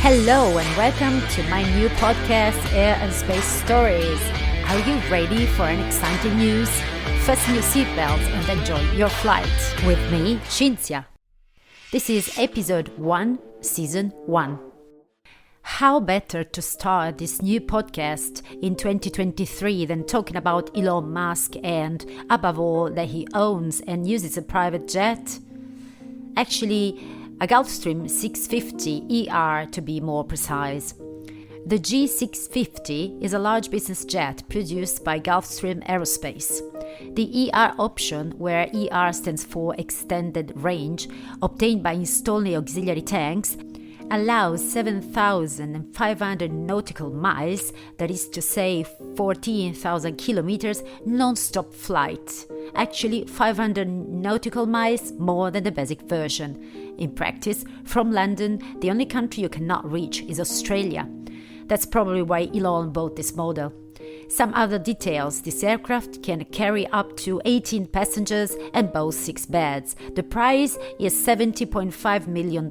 Hello and welcome to my new podcast, Air and Space Stories. Are you ready for an exciting news? Fasten your seatbelts and enjoy your flight. With me, Cinzia. This is episode 1, season 1. How better to start this new podcast in 2023 than talking about Elon Musk and, above all, that he owns and uses a private jet? Actually, a Gulfstream 650 ER to be more precise. The G650 is a large business jet produced by Gulfstream Aerospace. The ER option, where ER stands for Extended Range, obtained by installing auxiliary tanks, allows 7,500 nautical miles, that is to say 14,000 kilometers, non-stop flight. Actually, 500 nautical miles more than the basic version. In practice, from London, the only country you cannot reach is Australia. That's probably why Elon bought this model. Some other details: this aircraft can carry up to 18 passengers and boasts 6 beds. The price is $70.5 million,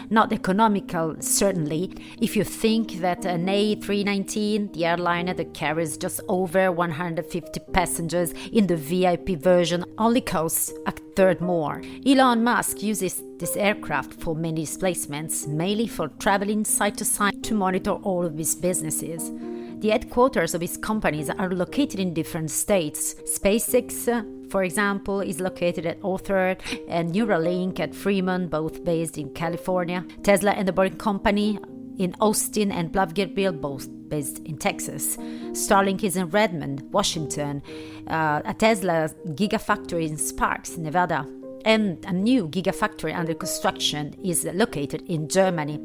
not economical certainly, if you think that an A319, the airliner that carries just over 150 passengers in the VIP version, only costs a third more. Elon Musk uses this aircraft for many displacements, mainly for traveling site to site to monitor all of his businesses. The headquarters of his companies are located in different states. SpaceX, for example, is located at Orchard, and Neuralink at Fremont, both based in California. Tesla and the Boring Company in Austin, and Bluffgate, both based in Texas. Starlink is in Redmond, Washington. A Tesla gigafactory in Sparks, Nevada. And a new gigafactory under construction is located in Germany.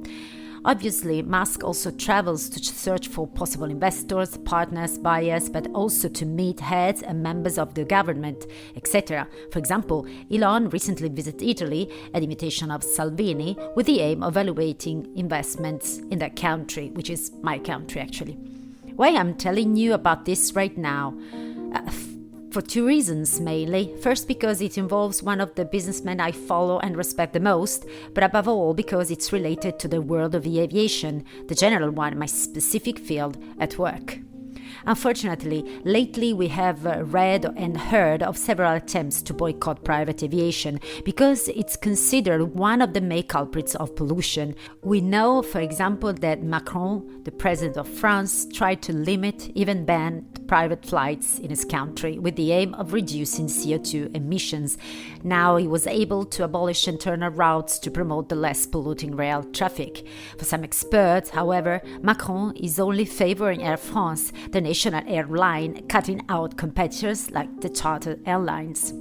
Obviously, Musk also travels to search for possible investors, partners, buyers, but also to meet heads and members of the government, etc. For example, Elon recently visited Italy at the invitation of Salvini with the aim of evaluating investments in that country, which is my country actually. Why I'm telling you about this right now? For 2 reasons mainly. First, because it involves one of the businessmen I follow and respect the most, but above all because it's related to the world of the aviation, the general one, my specific field at work. Unfortunately, lately we have read and heard of several attempts to boycott private aviation because it's considered one of the main culprits of pollution. We know, for example, that Macron, the president of France, tried to limit, even ban private flights in his country with the aim of reducing CO2 emissions. Now he was able to abolish internal routes to promote the less polluting rail traffic. For some experts, however, Macron is only favoring Air France, the national airline, cutting out competitors like the charter airlines.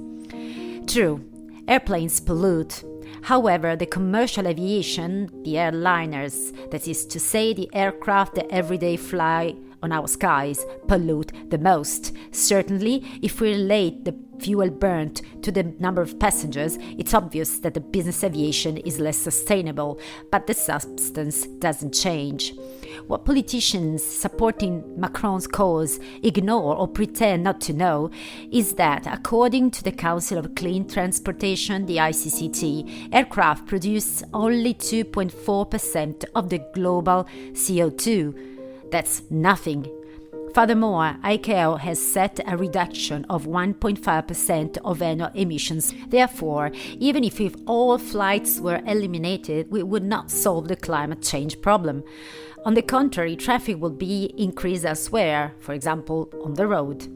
True, airplanes pollute. However, the commercial aviation, the airliners, that is to say the aircraft that every day fly on our skies, pollute the most. Certainly, if we relate the fuel burnt to the number of passengers, it's obvious that the business aviation is less sustainable, but the substance doesn't change. What politicians supporting Macron's cause ignore or pretend not to know is that, according to the Council of Clean Transportation, the ICCT, aircraft produce only 2.4% of the global CO2. That's nothing. Furthermore, ICAO has set a reduction of 1.5% of annual emissions. Therefore, even if all flights were eliminated, we would not solve the climate change problem. On the contrary, traffic will be increased elsewhere, for example, on the road.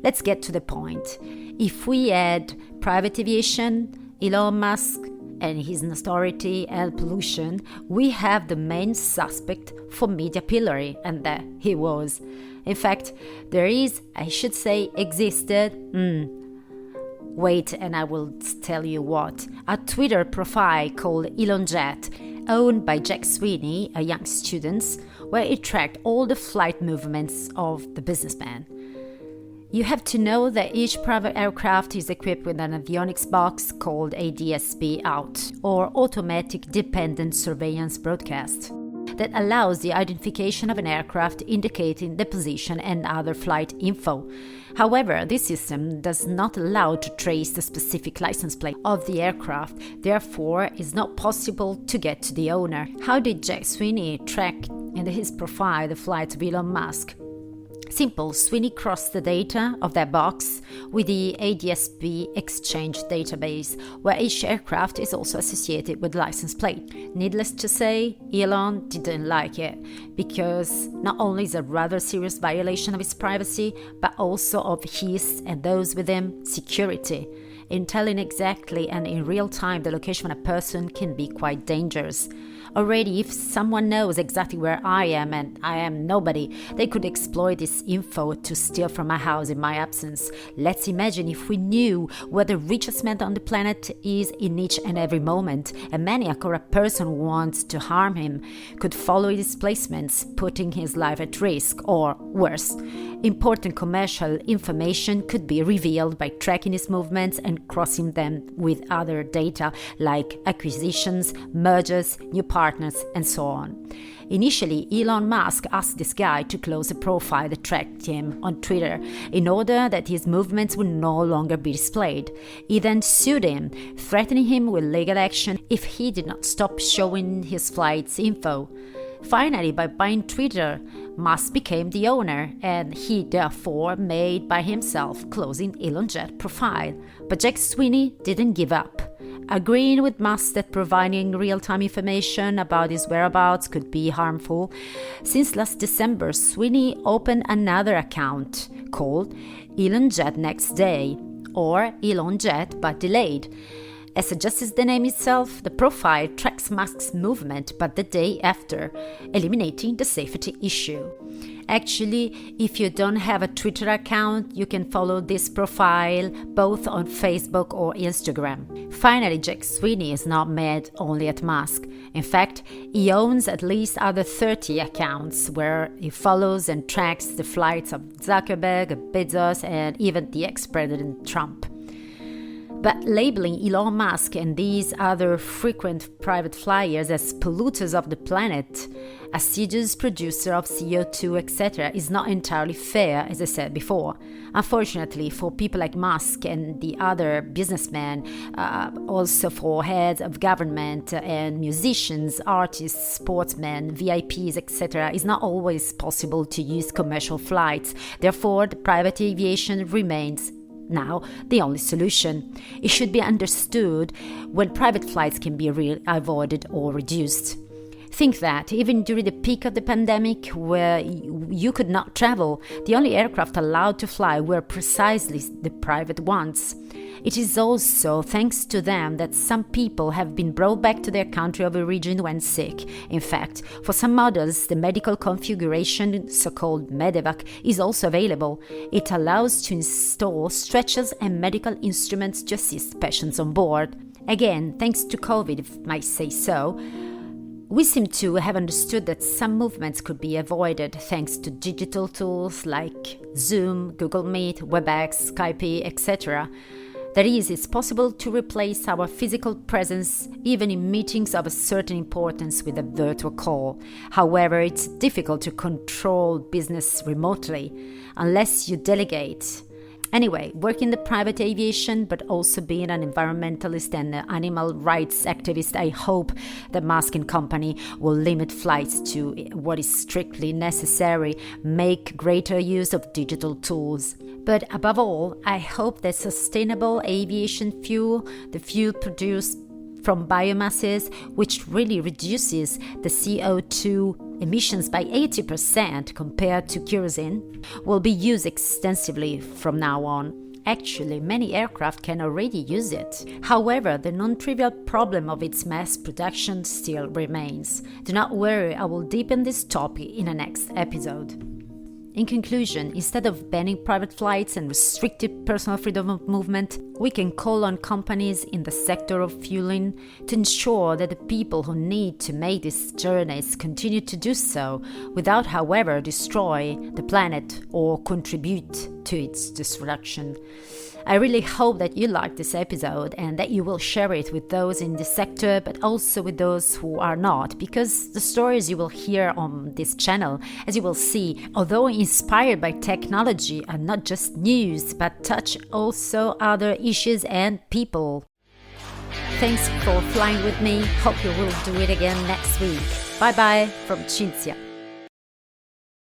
Let's get to the point. If we add private aviation, Elon Musk, and his authority and pollution, we have the main suspect for media pillory, and there he was. In fact, there is, I should say, existed, wait and I will tell you what, a Twitter profile called ElonJet, owned by Jack Sweeney, a young student, where it tracked all the flight movements of the businessman. You have to know that each private aircraft is equipped with an avionics box called ADS-B out, or Automatic Dependent Surveillance Broadcast. that allows the identification of an aircraft indicating the position and other flight info. However, this system does not allow to trace the specific license plate of the aircraft, therefore it's not possible to get to the owner. How did Jack Sweeney track in his profile the flights of Elon Musk? Simple, Sweeney crossed the data of that box with the ADSB Exchange database, where each aircraft is also associated with license plate. Needless to say, Elon didn't like it, because not only is it a rather serious violation of his privacy, but also of his and those with him security. In telling exactly and in real time the location of a person can be quite dangerous. Already, if someone knows exactly where I am and I am nobody, they could exploit this info to steal from my house in my absence. Let's imagine if we knew where the richest man on the planet is in each and every moment. A maniac or a person who wants to harm him could follow his placements, putting his life at risk, or worse. Important commercial information could be revealed by tracking his movements and crossing them with other data like acquisitions, mergers, new partners, and so on. Initially, Elon Musk asked this guy to close a profile that tracked him on Twitter in order that his movements would no longer be displayed. He then sued him, threatening him with legal action if he did not stop showing his flight's info. Finally, by buying Twitter, Musk became the owner, and he therefore made by himself closing ElonJet profile. But Jack Sweeney didn't give up. Agreeing with Musk that providing real-time information about his whereabouts could be harmful, since last December, Sweeney opened another account called ElonJet Next Day, or ElonJet but delayed. As suggests the name itself, the profile tracks Musk's movement but the day after, eliminating the safety issue. Actually, if you don't have a Twitter account, you can follow this profile both on Facebook or Instagram. Finally, Jack Sweeney is not mad only at Musk. In fact, he owns at least other 30 accounts where he follows and tracks the flights of Zuckerberg, Bezos, and even the ex-President Trump. But labeling Elon Musk and these other frequent private flyers as polluters of the planet, assiduous producer of CO2, etc., is not entirely fair, as I said before. Unfortunately, for people like Musk and the other businessmen, also for heads of government and musicians, artists, sportsmen, VIPs, etc., it's not always possible to use commercial flights. Therefore, the private aviation remains now the only solution. It should be understood when private flights can be avoided or reduced. Think that even during the peak of the pandemic, where you could not travel, the only aircraft allowed to fly were precisely the private ones. It is also thanks to them that some people have been brought back to their country of origin when sick. In fact, for some models, the medical configuration, so-called medevac, is also available. It allows to install stretchers and medical instruments to assist patients on board. Again, thanks to COVID, if I might say so, we seem to have understood that some movements could be avoided thanks to digital tools like Zoom, Google Meet, WebEx, Skype, etc. That is, it's possible to replace our physical presence even in meetings of a certain importance with a virtual call. However, it's difficult to control business remotely unless you delegate. Anyway, working in the private aviation, but also being an environmentalist and animal rights activist, I hope that Musk and company will limit flights to what is strictly necessary, make greater use of digital tools. But above all, I hope that sustainable aviation fuel, the fuel produced from biomasses, which really reduces the CO2 emissions by 80% compared to kerosene, will be used extensively from now on. Actually, many aircraft can already use it. However, the non-trivial problem of its mass production still remains. Do not worry, I will deepen this topic in the next episode. In conclusion, instead of banning private flights and restricting personal freedom of movement, we can call on companies in the sector of fueling to ensure that the people who need to make these journeys continue to do so without, however, destroy the planet or contribute to its destruction. I really hope that you liked this episode and that you will share it with those in this sector, but also with those who are not, because the stories you will hear on this channel, as you will see, although inspired by technology, are not just news, but touch also other issues and people. Thanks for flying with me. Hope you will do it again next week. Bye bye from Cinzia.